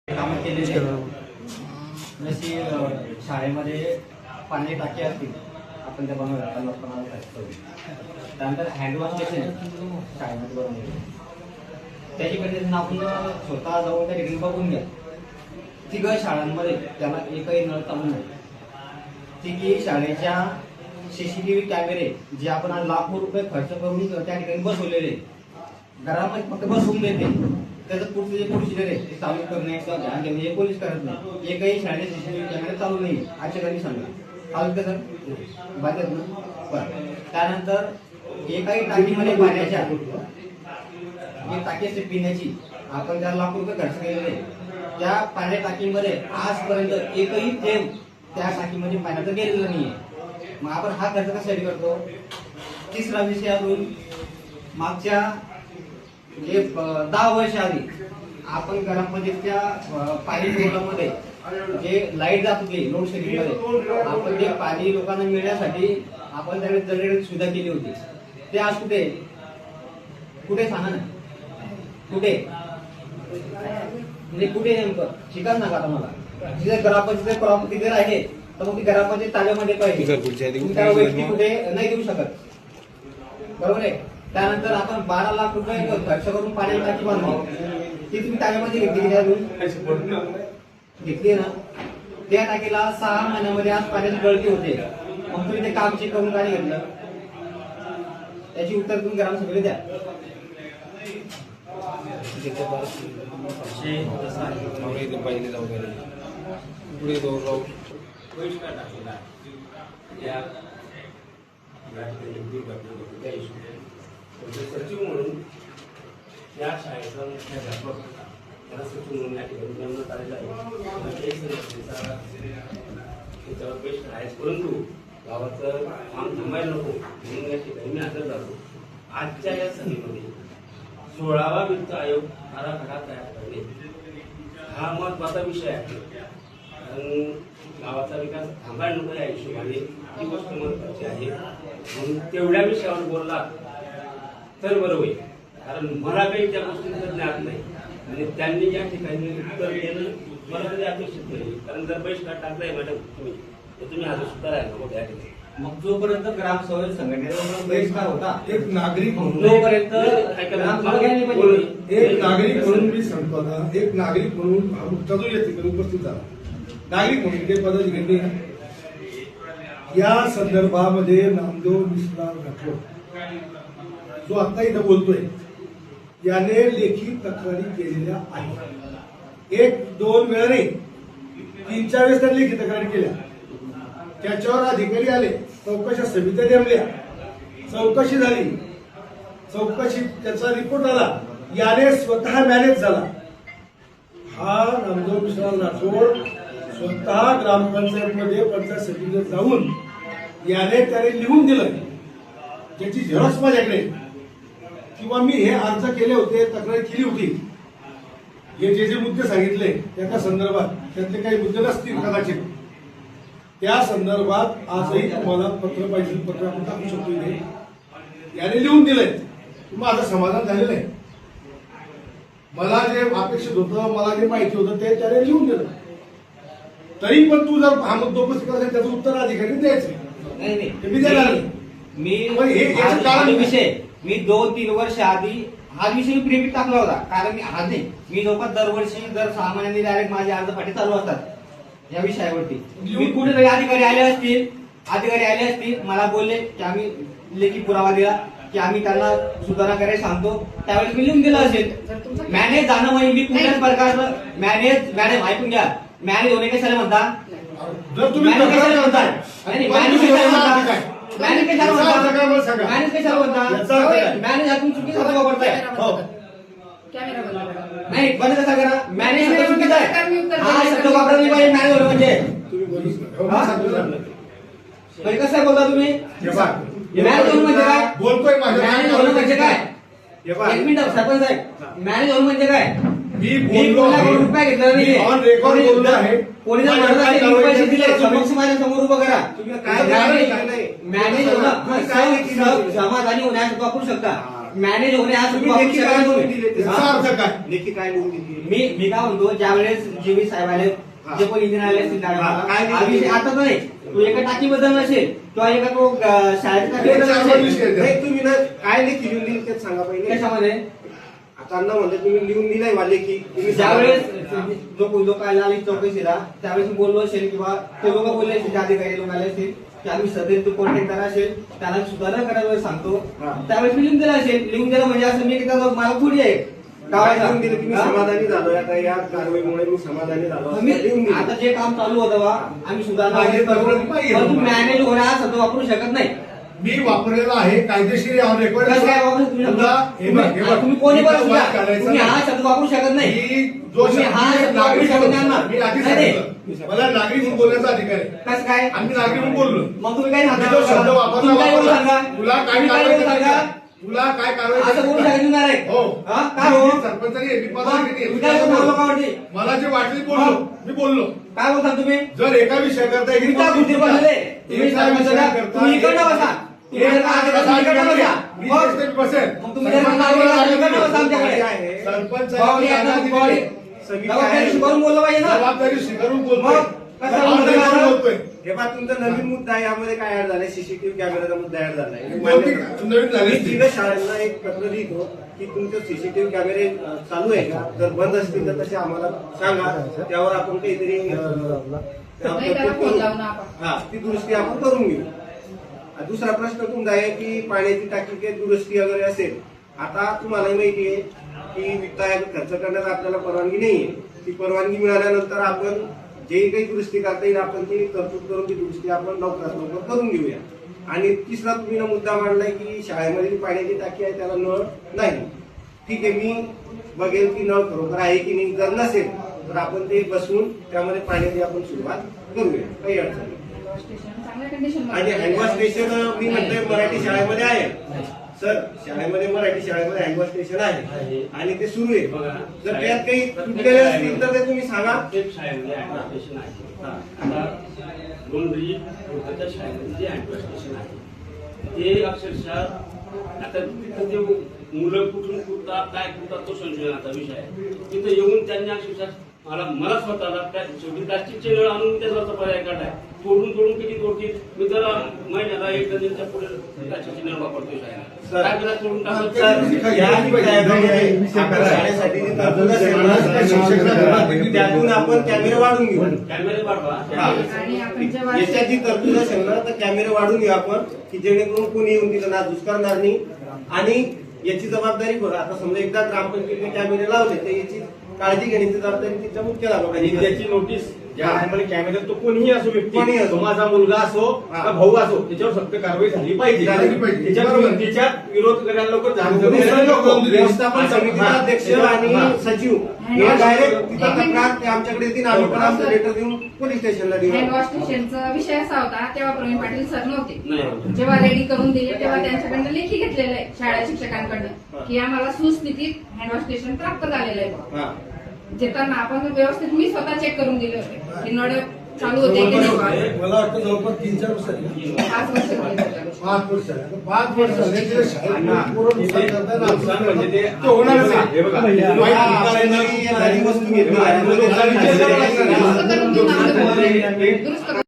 कामं केलेली आहेत. जशी शाळेमध्ये पाण्याची टाकी असतील आपण त्या बनवल्या. त्यानंतर हँडवॉश स्टेशन शाळेमध्ये बनवले. त्याची पद्धतीने आपण स्वतः जाऊन त्या ठिकाणी बघून घ्या. तिघ शाळांमध्ये त्याला एकही नळ चालू नाही. तिघी शाळेच्या CCTV कॅमेरे जे आपण आज लाखो रुपये खर्च करून त्या ठिकाणी बसवलेले, घरामध्ये फक्त बसवून देते, त्याचं पुढचे जे प्रोसिजर आहे ते चालू करणे किंवा ध्यान देणे हे पोलीस करत नाही. एकही शाळेचे CCTV कॅमेरे चालू नाही आजच्या घरी सांगा. चालू का सर? बाधित ना. बरं. त्यानंतर एकाही टाकीमध्ये पाण्याच्या जी टाकी असते पिण्याची, आपण त्याला लाखो रुपये खर्च केलेले, त्या पाण्या टाकीमध्ये आजपर्यंत एकही थेंब त्या टाकीमध्ये पाण्याचं गेलेलं नाहीये. मग आपण हा खर्च कशासाठी करतो? तिसरा विषय अजून मागच्या 10 वर्ष आधी आपण ग्रामपंचायतच्या पाणी पुरवठ्यामध्ये जे लाईट जात होती लोड शेडिंग मध्ये, आपण ते पाणी लोकांना मिळण्यासाठी आपण त्यावेळेस जनरेटर सुविधा केली होती. ते आज कुठे कुठे सांगा ना, कुठे म्हणजे कुठे नेमकं शिकाल ना का मला? जिथे ग्रामपंचायत प्रॉपर्टी जर आहे तर मग ती ग्रामपंचायत ताब्यामध्ये पाहिजे. कुठे नाही देऊ शकत, बरोबर आहे. त्यानंतर आपण 12 लाख रुपये खर्च करून पाण्याची टाकी बांधली, ती तुम्ही ताब्यामध्ये घेतली घेतली ना. त्या टाकीला 6 महिन्यामध्ये आज पाण्याची गळती होते. मग तुम्ही ते काम चेक करून काय घेतलं? त्याची उत्तर तुम्ही ग्रामसभेला द्या. पहिले जाऊ गेले पुढे जाऊ सचिव म्हणून या शाळेचा मुख्याध्यापक त्याला सचिव म्हणून या ठिकाणी नेमण्यात आलेला आहे. त्याच्यावर बेस्ट आहे, परंतु गावाचं काम थांबायला नको म्हणून या ठिकाणी मी हजर झालो. आजच्या या सभेमध्ये 16वा वित्त आयोग आराखडा तयार करणे हा महत्वाचा विषय आहे. कारण गावाचा विकास थांबायला नको या हिशोबाने ही गोष्ट महत्वाची आहे. म्हणून तेवढ्या विषयावर बोलला तर बरं होईल. कारण मला काही त्या गोष्टींचं ज्ञान नाही आणि त्यांनी या ठिकाणी उत्तर देणं मला तरी अपेक्षित नाही. कारण जर बहिष्कार टाकलाय मॅडम तुम्ही हजर सुद्धा राहिला मग या ठिकाणी. मग जोपर्यंत ग्रामसभा संघटनेचा बहिष्कार होता, एक नागरिक म्हणून तोपर्यंत एक नागरिक म्हणून मी सांगतो ना, एक नागरिक म्हणून जो येते उपस्थित झाला नागरिक म्हणून ते पदाची घेतली या संदर्भामध्ये नामदेव मिश्रा राठोड जो आता इथं बोलतोय याने लेखी तक्रारी केलेल्या आहेत. 1-2 वेळा नाही, 3-4 वेळेस त्यांनी लेखी तक्रारी केल्या. त्याच्यावर अधिकारी आले, चौकशा समित्या नेमल्या, चौकशी झाली, चौकशी त्याचा रिपोर्ट आला, याने स्वतः मॅनेज झाला. हा नामदेव मिश्रा राठोड स्वतः ग्रामपंचायतमध्ये पंचायत समितीत जाऊन याने त्याने लिहून दिलं, त्याची झेरॉक्स माझ्याकडे, किंवा मी हे अर्ज केले होते, तक्रार केली होती, हे जे मुद्दे सांगितले त्या संदर्भात त्यातले काही मुद्दे नसतील कदाचित, त्या संदर्भात आजही तुम्हाला पत्र पाहिजे, पत्र आपण टाकू शकतो. याने लिहून दिलंय, माझं समाधान झालेलं आहे. मला जे अपेक्षित होतं, मला जे माहिती होतं ते त्याने लिहून दिलं. तरी पण तू जर हा मुद्दा उपस्थित करायचा त्याचं उत्तर अधिकारी द्यायचं नाही. मी देणार विषय मी 2-3 वर्ष आधी हा विषय मी प्रेमित टाकला होता. कारण मी आज नाही, मी जवळपास दरवर्षी दर 6 महिन्यांनी डायरेक्ट माझे अर्ज पाठी चालू असतात या विषयावरती. मी कुठेतरी अधिकारी आले असतील मला बोलले की आम्ही लेखी पुरावा दिला की आम्ही त्यांना सुधारणा करायला सांगतो, त्यावेळेस मी लिहून दिलं असेल. मॅनेज जाणं म्हणजे मी कुठल्याच प्रकारचं मॅनेज ऐकून घ्या, मॅनेज होणे कशाला म्हणता? मॅनेज कशाला म्हणतात? मॅनेज कशाला म्हणतात? मॅनेज कशाला म्हणतात? मॅनेज आपण चुकीचा शब्द वापरताय. नाही बंद कसा करा, मॅनेज शब्द चुकीचा आहे. हा शब्द वापरला नाही पाहिजे मॅनेज होणं म्हणजे. कसं बोलता तुम्ही? मॅनेज होणं म्हणजे काय? बोलतोय मॅनेज होणं म्हणजे काय? 1 मिनिट सरपंच साहेब, मॅनेज होणं म्हणजे काय? मी रुपये घेतला नाही. ऑन रेकॉर्ड बोललो आहे. कोणी जर म्हणत असेल की पैसे दिले समक्ष माझ्या समोर उभं करा. मॅनेज होणं समाधानी होण्यास वापरू शकता. मॅनेज होणे हा तुम्ही वापरू लेखी शकत काय लिहून नाही. दिले ते याचा अर्थ काय? लेखी काय लिहून दिली मी काय म्हणतो ज्या वेळेस जीवी साहेब आले जे पण इंजिनियर आले असतील काय हा विषय आता तर नाही तो एका टाकीबद्दल नसेल किंवा एका तो शाळेच्या टाकीबद्दल नसेल. नाही तुम्ही ना काय लेखी लिहून दिली तेच सांगा पहिले त्याच्यामध्ये आता अण्णा म्हणते तुम्ही लिहून दिलाय वा लेखी तुम्ही ज्यावेळेस लोक आले चौकशीला त्यावेळेस मी बोललो असेल किंवा ते लोक बोलले असतील त्या अधिकारी लोक आले असतील की आम्ही सध्या तो कॉन्टॅक्ट असेल त्याला सुधारणा करायला सांगतो त्यावेळेस मी लिहून दिला असेल. लिहून दिलं म्हणजे असं मी मला थोडी आहे काय लिहून दिलं की मी हा? समाधानी झालो आता या कारवाईमुळे मी समाधानी झालो असं मी लिहून दिलं. आता जे काम चालू होतं बा आम्ही सुधारणा मागे करतो. तक्रार पाहिजे. परंतु मॅनेज होणे हा शब्द वापरू शकत नाही. मी वापरलेला आहे कायदेशीर ऑन रेकॉर्ड कसं काय वापरू तुम्ही शब्द? तुम्ही कोणी पण असू द्या. तुम्ही हा शब्द वापरू शकत नाही. तुम्ही हा शब्द वापरू शकत नाही अण्णा. मी आधी नाही, नाही. सांगितलं मला नागरिक म्हणून बोलण्याचा अधिकार आहे. कसं काय आम्ही नागरिक म्हणून बोललो. मग तुम्ही काय मी जो शब्द वापरला तुम्ही काय बोलू सांगा तुला काय तुम्ही काय कारवाई बोलू सांगा करायची? तुला काय कारवाई असं बोलू करायची? शकत नाही. हो हा? काय हो? मी सरपंचाने एबी पदावर किती आहे? तुम्ही काय बोलू लोकांवरती? मला जे वाटले बोललो मी बोललो. काय बोलता तुम्ही जर एका विषयाकरता तुम्ही त्या खुर्ची बसले तुम्ही सरपंचाला तुम्ही इकडनं बसा तुम्ही जर का आले तर तुम्ही इकडनं बसा. मग तुम्ही जर का आले तर तुम्ही इकडनं बसा आमच्याकडे. बावली आता बावली. जबाबदारी शिकवून बोललं पाहिजे ना. जबाबदारी स्वीकारून बोलतोय. मग कसं जबाबदारी बोलतोय? करून बोलतोय. हे पहा तुमचा नवीन मुद्दा आहे यामध्ये काय ऍड झालाय सीसीटीव्ही कॅमेराचा मुद्दा ऍड झालाय बहुतेक नवीन झाली मी असती. तिघं शाळांना एक पत्र लिहितो की तुमचे सीसीटीव्ही कॅमेरे चालू आहे का जर बंद असतील तर तसे आम्हाला सांगा त्यावर आपण काहीतरी नाही, त्याला फोन लावून आपण. हा ती दुरुस्ती आपण करून घेऊ. दुसरा प्रश्न तुमचा आहे की पाण्याची टाकी काही दुरुस्ती वगैरे असेल आता तुम्हाला माहिती आहे की वित्त आयोग खर्च करण्यास आपल्याला परवानगी नाहीये ती परवानगी मिळाल्यानंतर आपण जे काही दुरुस्ती करता येईल आपण ती तरतूद करून ती दुरुस्ती आपण लवकरात लवकर करून घेऊया. आणि तिसरा तुम्ही ना मुद्दा मांडलाय की शाळेमध्ये जी पाण्याची टाकी आहे त्याला नळ नाही. ठीक आहे मी बघेल की नळ खरोखर आहे की नाही जर नसेल तर आपण ते बसवून त्यामध्ये पाण्याची आपण सुरुवात करूया काही अडचण नाही. स्टेशन चांगल्या कंडिशन आणि हँडवॉश स्टेशन मी म्हणतोय मराठी शाळेमध्ये आहे सर शाळेमध्ये मराठी शाळेमध्ये हँडवॉश स्टेशन आहे आणि ते सुरू आहे जर त्यात काही तुटलेले असतील तर ते तुम्ही सांगा प्रत्येक शाळेमध्ये हँडवॉश स्टेशन आहे. आता लोणंदरी कोलकाता शाळेमध्ये जे हँडवॉश स्टेशन आहे ते अक्षरशः आता तिथं ते मुलं कुठून कुठतात काय कुठतात तो संशोधनाचा विषय आहे. तिथं येऊन त्यांनी अक्षरशः मला स्वतःला शेवटी प्लास्टिकचे नळ आणून त्याचा पर्याय काढाय तोडून किती तोडतील मी जरा महिन्याला एक डझनच्या पुढे प्लास्टिकचे नळ वापरतो शाळेला काय करा तोडून टाकत सर, या विषयामध्ये आपण शाळेसाठी जी तरतूद असेल ना, त्यातून आपण कॅमेरे वाढून घेऊ कॅमेरे पाठवा आणि आपण जेव्हा याच्यात जी तरतूद असेल ना तर कॅमेरे वाढून घेऊ आपण की जेणेकरून कोणी येऊन तिथं नासधूस करणार नाही. आणि याची जबाबदारी बघा आता समजा एकदा ग्रामपंचायतीने कॅमेरे लावले तर याची काळजी घेण्याची जबाबदारी तिच्या मुख्य आणि लाभार्थी त्याची नोटीस ज्या टायमाला कॅमेऱ्यात तो कोणीही असो कोणीही व्यक्ती असो. तो माझा मुलगा असो हा. का भाऊ असो त्याच्यावर सक्त कारवाई झाली पाहिजे झाली पाहिजे. बरोबर. त्याच्यात विरोध करायला लवकर दुसरं लोक व्यवस्थापन हा. समितीचा अध्यक्ष हा. आणि हा. सचिव हे डायरेक्ट तिथं तक्रार ते आमच्याकडे येतील आम्ही पण आमचं लेटर देऊन पोलीस स्टेशनला देऊ. हँडवॉश स्टेशनचा विषय असा होता तेव्हा प्रवीण पाटील सर नव्हते. नाही जेव्हा रेडी करून दिले तेव्हा त्यांच्याकडनं लेखी घेतलेलं आहे शाळा शिक्षकांकडनं की आम्हाला सुस्थितीत हँडवॉश स्टेशन प्राप्त झालेलं आहे. हा. जेताना आपण व्यवस्थित मी स्वतः चेक करून दिले होते की नळ चालू होते की नाही. मला वाटतं जवळपास 3-4 वर्ष झाली. 5 वर्ष झाली त्याला. 5 वर्ष झाली. आता 5 वर्ष झाले ते शाळेत पूर्ण नुकसान करताय ना. नुकसान म्हणजे ते ते होणारच आहे. हे बघा. नवी वस्तू घेतली दुरुस्त करून देऊन आम्ही दुरुस्त करून